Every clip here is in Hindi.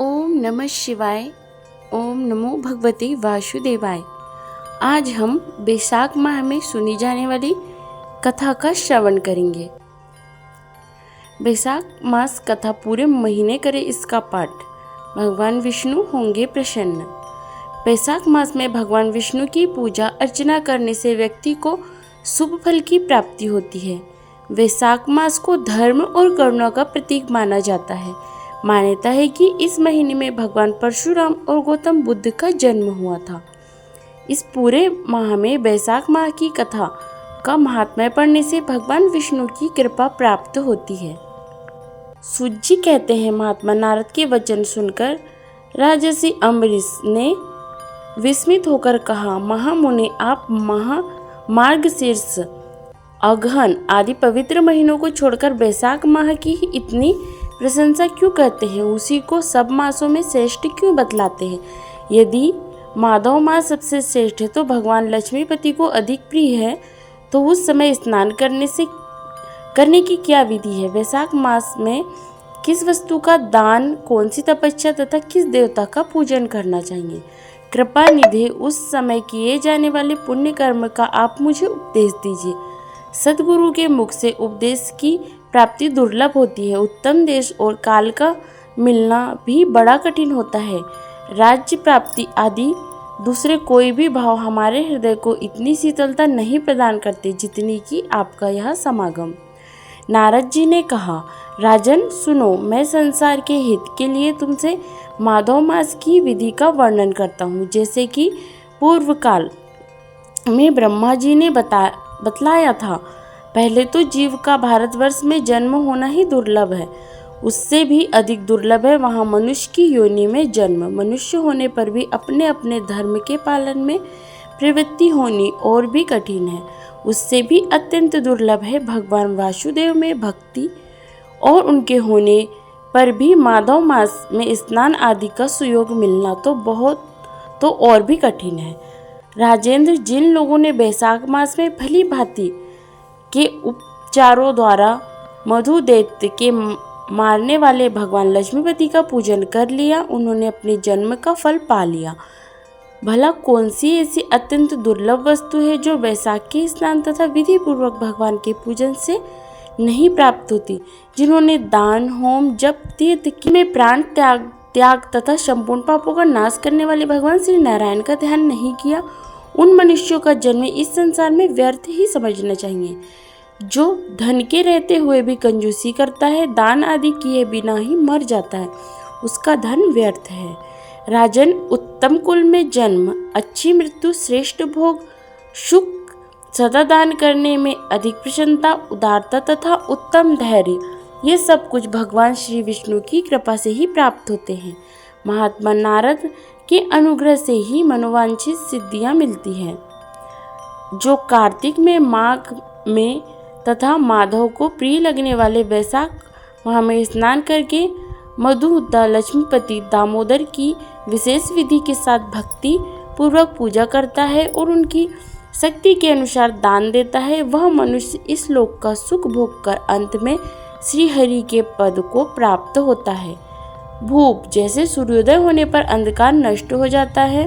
ओम नमः शिवाय। ओम नमो भगवते वासुदेवाय। आज हम बैसाख माह में सुनी जाने वाली कथा का श्रवण करेंगे। बैसाख मास कथा पूरे महीने करे इसका पाठ, भगवान विष्णु होंगे प्रसन्न। बैसाख मास में भगवान विष्णु की पूजा अर्चना करने से व्यक्ति को शुभ फल की प्राप्ति होती है। बैसाख मास को धर्म और करुणा का प्रतीक माना जाता है। मान्यता है कि इस महीने में भगवान परशुराम और गौतम बुद्ध का जन्म हुआ था। इस पूरे माह में बैसाख माह की कथा का महात्म्य पढ़ने से भगवान विष्णु की कृपा प्राप्त होती है। सूत जी कहते हैं, महात्मा नारद के वचन सुनकर राजर्षि अम्बरीश ने विस्मित होकर कहा, महामुनि आप मार्गशीर्ष, अगहन आदि पवित्र महीनों को छोड़कर बैसाख माह की इतनी प्रशंसा क्यों करते हैं? उसी को सब मासों में श्रेष्ठ क्यों बतलाते हैं? यदि माधव मास सबसे श्रेष्ठ है तो भगवान लक्ष्मीपति को अधिक प्रिय है, तो उस समय स्नान करने की क्या विधि है? बैसाख मास में किस वस्तु का दान, कौन सी तपस्या तथा किस देवता का पूजन करना चाहिए? कृपा निधि उस समय किए जाने वाले पुण्य कर्म का आप मुझे उपदेश दीजिए। सद्गुरु के मुख से उपदेश की प्राप्ति दुर्लभ होती है। उत्तम देश और काल का मिलना भी बड़ा कठिन होता है। राज्य प्राप्ति आदि दूसरे कोई भी भाव हमारे हृदय को इतनी शीतलता नहीं प्रदान करते जितनी कि आपका यह समागम। नारद जी ने कहा, राजन सुनो, मैं संसार के हित के लिए तुमसे माधव मास की विधि का वर्णन करता हूँ। जैसे कि पूर्व काल में ब्रह्मा जी ने बतलाया था, पहले तो जीव का भारतवर्ष में जन्म होना ही दुर्लभ है। उससे भी अधिक दुर्लभ है वहाँ मनुष्य की योनि में जन्म। मनुष्य होने पर भी अपने अपने धर्म के पालन में प्रवृत्ति होनी और भी कठिन है। उससे भी अत्यंत दुर्लभ है भगवान वासुदेव में भक्ति, और उनके होने पर भी माधव मास में स्नान आदि का सुयोग मिलना तो और भी कठिन है। राजेंद्र, जिन लोगों ने बैसाख मास में भली भांति के उपचारों द्वारा मधु दैत्य के मारने वाले भगवान लक्ष्मीपति का पूजन कर लिया, उन्होंने अपने जन्म का फल पा लिया। भला कौन सी ऐसी अत्यंत दुर्लभ वस्तु है जो बैसाख के स्नान तथा विधि पूर्वक भगवान के पूजन से नहीं प्राप्त होती? जिन्होंने दान, होम, जप, तीर्थ में प्राण त्याग तथा संपूर्ण पापों का नाश करने वाले भगवान श्री नारायण का ध्यान नहीं किया, उन मनुष्यों का जन्म इस संसार में व्यर्थ ही समझना चाहिए। जो धन के रहते हुए भी कंजूसी करता है, दान आदि किए बिना ही मर जाता है, उसका धन व्यर्थ है। राजन, उत्तम कुल में जन्म, अच्छी मृत्यु, श्रेष्ठ भोग, सुख, सदा दान करने में अधिक प्रसन्नता, उदारता तथा उत्तम धैर्य, ये सब कुछ भगवान श्री विष्णु की कृपा से ही प्राप्त होते हैं। महात्मा नारद के अनुग्रह से ही मनोवांछित सिद्धियां मिलती हैं। जो कार्तिक में, माघ में तथा माधव को प्रिय लगने वाले बैसाख माह में स्नान करके मधुदा लक्ष्मीपति दामोदर की विशेष विधि के साथ भक्ति पूर्वक पूजा करता है और उनकी शक्ति के अनुसार दान देता है, वह मनुष्य इस लोक का सुख भोग कर अंत में श्री हरि के पद को प्राप्त होता है। भूप, जैसे सूर्योदय होने पर अंधकार नष्ट हो जाता है,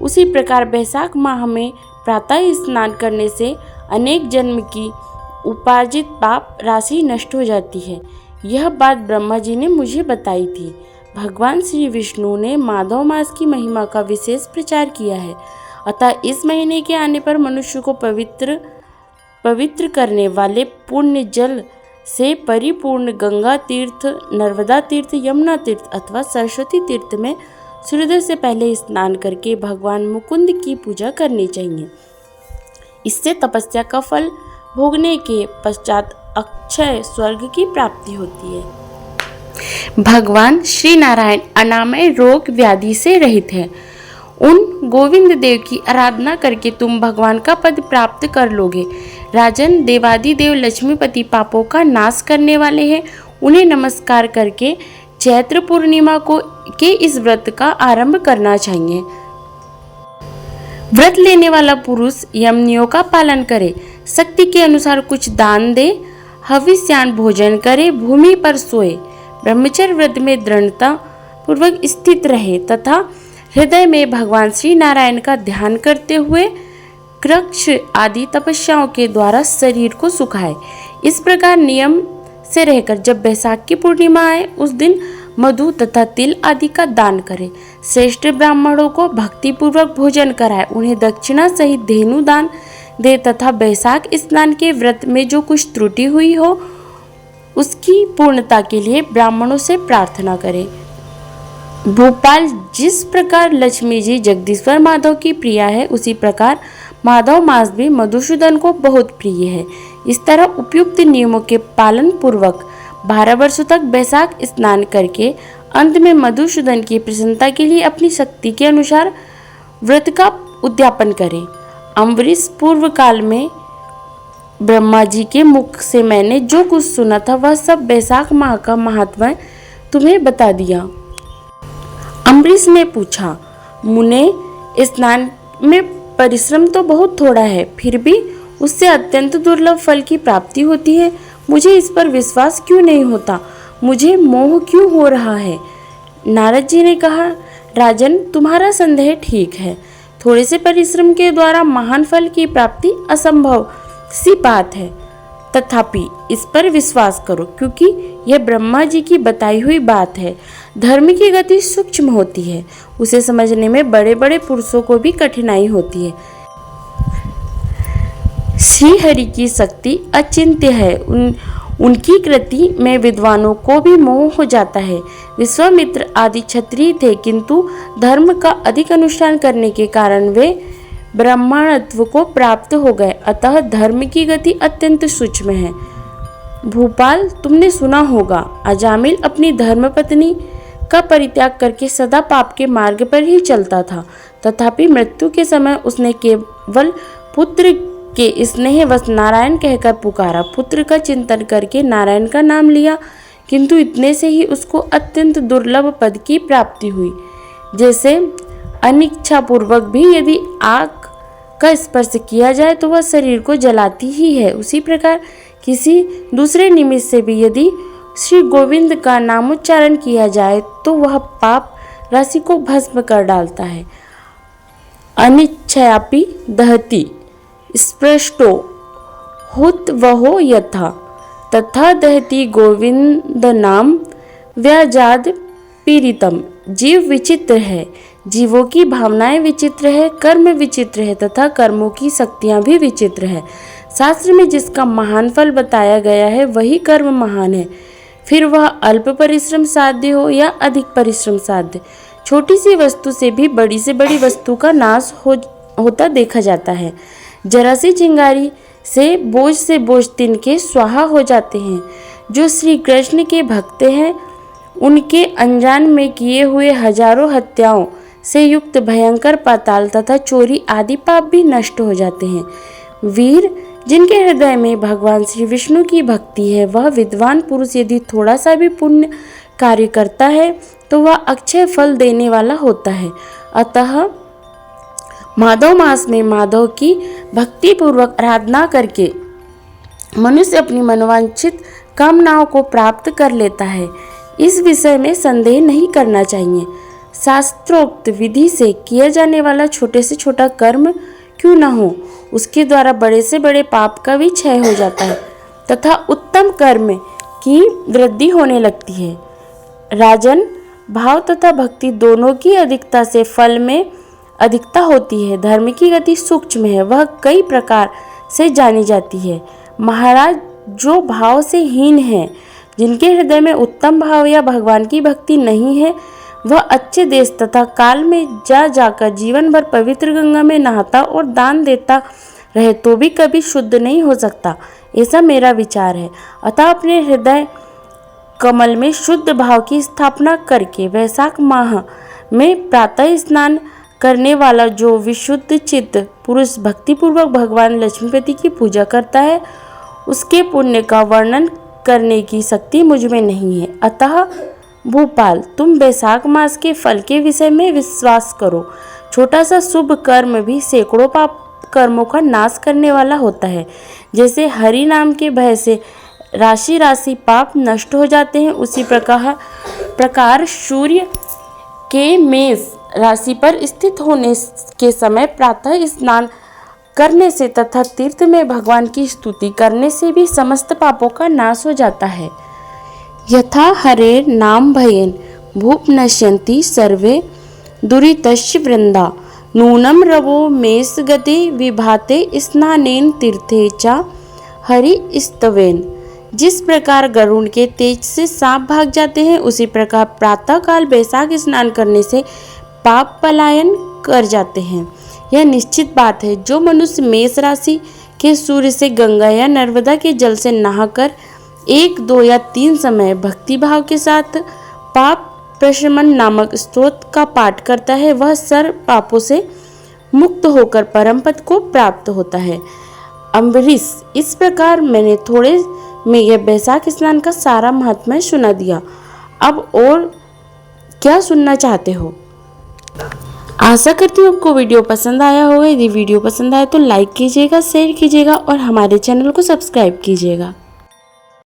उसी प्रकार बैसाख माह में प्रातः स्नान करने से अनेक जन्म की उपार्जित पाप राशि नष्ट हो जाती है। यह बात ब्रह्मा जी ने मुझे बताई थी। भगवान श्री विष्णु ने माधव मास की महिमा का विशेष प्रचार किया है, अतः इस महीने के आने पर मनुष्य को पवित्र करने वाले पुण्य जल से परिपूर्ण गंगा तीर्थ, नर्मदा तीर्थ, यमुना तीर्थ अथवा सरस्वती तीर्थ में सूर्योदय से पहले स्नान करके भगवान मुकुंद की पूजा करनी चाहिए। इससे तपस्या का फल भोगने के पश्चात अक्षय स्वर्ग की प्राप्ति होती है। भगवान श्री नारायण अनामय रोग व्याधि से रहित है। उन गोविंद देव की आराधना करके तुम भगवान का पद प्राप्त कर लोगे। राजन, देवादिदेव लक्ष्मीपति पापों का नाश करने वाले हैं। उन्हें नमस्कार करके चैत्र पूर्णिमा के इस व्रत का आरंभ करना चाहिए। व्रत लेने वाला पुरुष यमनियों का पालन करे, शक्ति के अनुसार कुछ दान दे, हविष्यान्न भोजन करे, भूमि पर सोए, ब्रह्मचर्य व्रत में दृढ़ता पूर्वक स्थित रहे तथा हृदय में भगवान श्री नारायण का ध्यान करते हुए कृक्ष आदि तपस्याओं के द्वारा शरीर को सुखाए। इस प्रकार नियम से रहकर जब बैसाख की पूर्णिमा आए उस दिन मधु तथा तिल आदि का दान करें। श्रेष्ठ ब्राह्मणों को भक्ति पूर्वक भोजन कराए, उन्हें दक्षिणा सहित धेनु दान दे तथा बैसाख स्नान के व्रत में जो कुछ त्रुटि हुई हो उसकी पूर्णता के लिए ब्राह्मणों से प्रार्थना करें। भोपाल जिस प्रकार लक्ष्मी जी जगदीश्वर माधव की प्रिया है उसी प्रकार माधव मास भी मधुसूदन को बहुत प्रिय है। इस तरह उपयुक्त नियमों के पालन पूर्वक 12 वर्षों तक बैसाख स्नान करके अंत में मधुसूदन की प्रसन्नता के लिए अपनी शक्ति के अनुसार व्रत का उद्यापन करें। अम्बरीश पूर्व काल में ब्रह्मा जी के मुख से मैंने जो कुछ सुना था वह सब बैसाख माह का महात्म्य तुम्हें बता दिया। अम्बरीश ने पूछा, मुने, स्नान में परिश्रम तो बहुत थोड़ा है, फिर भी उससे अत्यंत दुर्लभ फल की प्राप्ति होती है। मुझे इस पर विश्वास क्यों नहीं होता? मुझे मोह क्यों हो रहा है? नारद जी ने कहा, राजन, तुम्हारा संदेह ठीक है। थोड़े से परिश्रम के द्वारा महान फल की प्राप्ति असंभव सी बात है, तथापि इस पर विश्वास करो, क्योंकि यह ब्रह्मा जी की बताई हुई बात है। धर्म की गति सूक्ष्म होती है, उसे समझने में बड़े बड़े पुरुषों को भी कठिनाई होती है। श्री हरि की शक्ति अचिंत्य है, उनकी कृति में विद्वानों को भी मोह हो जाता है। विश्वामित्र आदि क्षत्रिय थे, किंतु धर्म का अधिक अनुष्ठान करने के कारण वे ब्राह्मणत्व को प्राप्त हो गए, अतः धर्म की गति अत्यंत सूक्ष्म है। भूपाल, तुमने सुना होगा, अजामिल अपनी धर्मपत्नी का परित्याग करके सदा पाप के मार्ग पर ही चलता था, तथापि मृत्यु के समय उसने केवल पुत्र के स्नेहवश नारायण कहकर पुकारा। पुत्र का चिंतन करके नारायण का नाम लिया, किंतु इतने से ही उसको अत्यंत दुर्लभ पद की प्राप्ति हुई। जैसे अनिच्छा पूर्वक भी यदि आग का स्पर्श किया जाए तो वह शरीर को जलाती ही है, उसी प्रकार किसी दूसरे निमित्त से भी यदि श्री गोविंद का नामोच्चारण किया जाए तो वह पाप राशि को भस्म कर डालता है। अनिच्छयापि दहति स्पृष्टो हुत वहो यथा तथा दहति गोविंद नाम व्याजाद पीड़ितम। जीव विचित्र है, जीवों की भावनाएं विचित्र है, कर्म विचित्र है तथा कर्मों की शक्तियां भी विचित्र है। शास्त्र में जिसका महान फल बताया गया है वही कर्म महान है, फिर वह अल्प परिश्रम साध्य हो या अधिक परिश्रम साध्य। छोटी सी वस्तु से भी बड़ी से बड़ी वस्तु का नाश होता देखा जाता है। जरा सी चिंगारी से बोझ तिनके स्वाहा हो जाते हैं। जो श्री कृष्ण के भक्त हैं उनके अनजान में किए हुए हजारों हत्याओं से युक्त भयंकर पाताल तथा चोरी आदि पाप भी नष्ट हो जाते हैं। वीर, जिनके हृदय में भगवान श्री विष्णु की भक्ति है, वह विद्वान पुरुष यदि थोड़ा सा भी पुण्य कार्य करता है तो वह अक्षय फल देने वाला होता है। अतः माधव मास में माधव की भक्ति पूर्वक आराधना करके मनुष्य अपनी मनोवांछित कामनाओं को प्राप्त कर लेता है। इस विषय में संदेह नहीं करना चाहिए। शास्त्रोक्त विधि से किया जाने वाला छोटे से छोटा कर्म क्यों न हो, उसके द्वारा बड़े से बड़े पाप का भी क्षय हो जाता है तथा उत्तम कर्म की वृद्धि होने लगती है। राजन, भाव तथा भक्ति दोनों की अधिकता से फल में अधिकता होती है। धर्म की गति सूक्ष्म है, वह कई प्रकार से जानी जाती है। महाराज, जो भाव से हीन है, जिनके हृदय में उत्तम भाव या भगवान की भक्ति नहीं है, वह अच्छे देश तथा काल में जाकर जीवन भर पवित्र गंगा में नहाता और दान देता रहे तो भी कभी शुद्ध नहीं हो सकता, ऐसा मेरा विचार है। अतः अपने हृदय कमल में शुद्ध भाव की स्थापना करके वैशाख माह में प्रातः स्नान करने वाला जो विशुद्ध चित्त पुरुष भक्तिपूर्वक भगवान लक्ष्मीपति की पूजा करता है, उसके पुण्य का वर्णन करने की शक्ति मुझ में नहीं है। अतः भूपाल, तुम बैसाख मास के फल के विषय में विश्वास करो। छोटा सा शुभ कर्म भी सैकड़ों पाप कर्मों का नाश करने वाला होता है। जैसे हरि नाम के भय से राशि राशि पाप नष्ट हो जाते हैं, उसी प्रकार सूर्य के मेष राशि पर स्थित होने के समय प्रातः स्नान करने से तथा तीर्थ में भगवान की स्तुति करने से भी समस्त पापों का नाश हो जाता है। यथा हरेर नाम भयेन भूप नश्यन्ति सर्वे दुरितश्च वृंदा नूनम रवो मेष गते विभाते स्नानेन तीर्थे च हरि स्तवेन। जिस प्रकार गरुड़ के तेज से सांप भाग जाते हैं, उसी प्रकार प्रातः काल बैसाख स्नान करने से पाप पलायन कर जाते हैं। यह निश्चित बात है, जो मनुष्य मेष राशि के सूर्य से गंगा या नर्मदा के जल से नहाकर 1, 2 या 3 समय भक्ति भाव के साथ पाप प्रशमन नामक स्तोत्र का पाठ करता है, वह सर्व पापों से मुक्त होकर परम पद को प्राप्त होता है। अम्बरीश, इस प्रकार मैंने थोड़े में यह बैसाख स्नान का सारा महात्म्य सुना दिया। अब और क्या सुनना चाहते हो? आशा करती हूँ आपको वीडियो पसंद आया होगा। यदि वीडियो पसंद आए तो लाइक कीजिएगा, शेयर कीजिएगा और हमारे चैनल को सब्सक्राइब कीजिएगा।